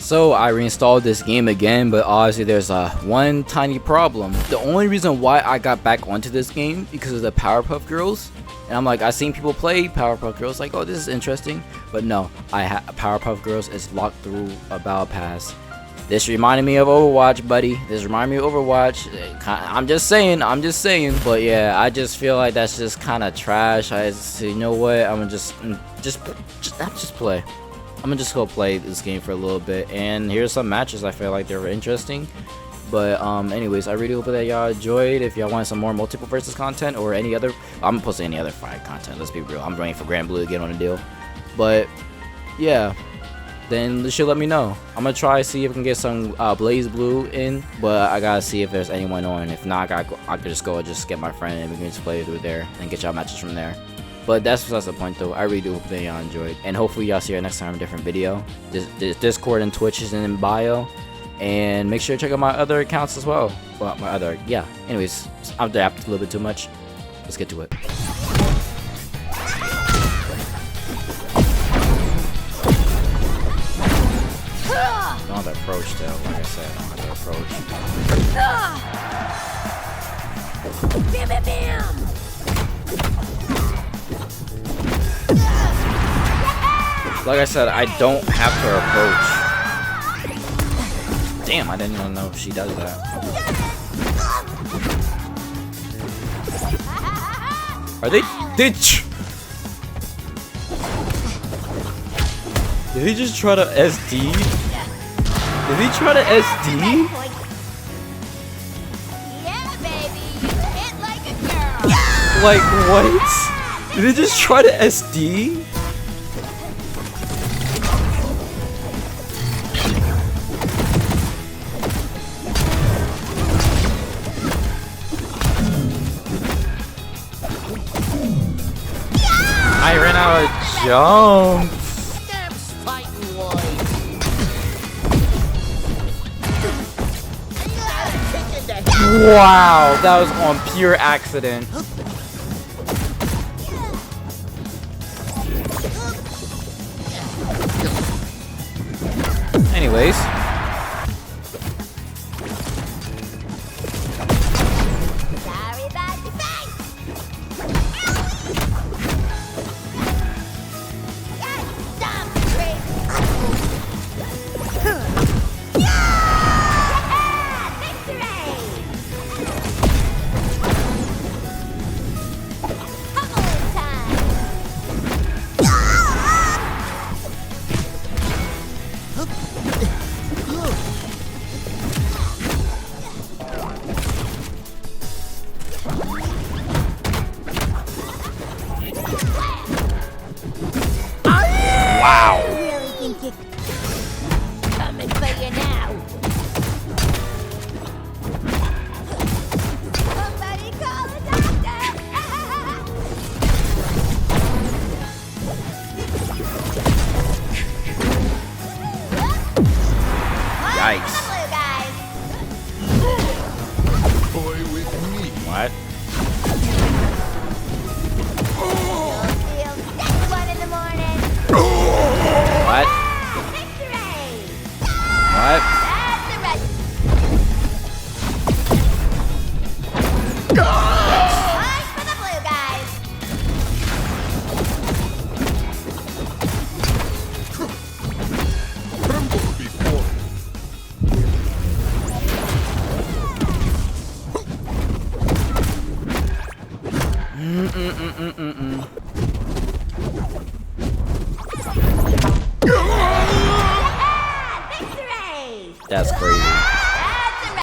So I reinstalled this game again, but obviously there's one tiny problem. The only reason why I got back onto this game because of the Powerpuff Girls. And I'm like, I seen people play Powerpuff Girls, like, oh, this is interesting. But no, Powerpuff Girls is locked through a battle pass. This reminded me of Overwatch, buddy. This reminded me of Overwatch. I'm just saying. But yeah, I just feel like that's just kind of trash. You know what? I'm gonna just play. I'm gonna just go play this game for a little bit. And here's some matches I feel like they were interesting. But anyways, I really hope that y'all enjoyed. If y'all want some more Multiversus content or any other, I'm posting any other fire content. Let's be real. I'm waiting for Grand Blue to get on the deal. But yeah, then you should let me know. I'm gonna try to see if I can get some Blaze Blue in, but I gotta see if there's anyone on. If not, I could just go and just get my friend and we can just play through there and get y'all matches from there. But that's the point though. I really do hope that y'all enjoyed, and hopefully y'all see you next time in a different video. Discord and Twitch is in bio. And make sure to check out my other accounts as well. Well, anyways, I've adapted a little bit too much. Let's get to it. I don't have to approach though, like I said, I don't have to approach. Bam, bam, bam. Like I said, I don't have to approach. Damn, I didn't even know she does that. Are they? Did he just try to SD? Did he try to SD? Yeah, baby, you hit like a girl. Like what? Did he just try to SD? I ran out of jumps. Wow, that was on pure accident. Anyways. Wow. I really think you're coming for you now. Somebody call the doctor. Yikes. Blue guys. Boy with me. What? You'll feel this one in the morning. What? Victory. What? That's the rest. Point for the blue guys. Tremble before me. Victory. That's crazy.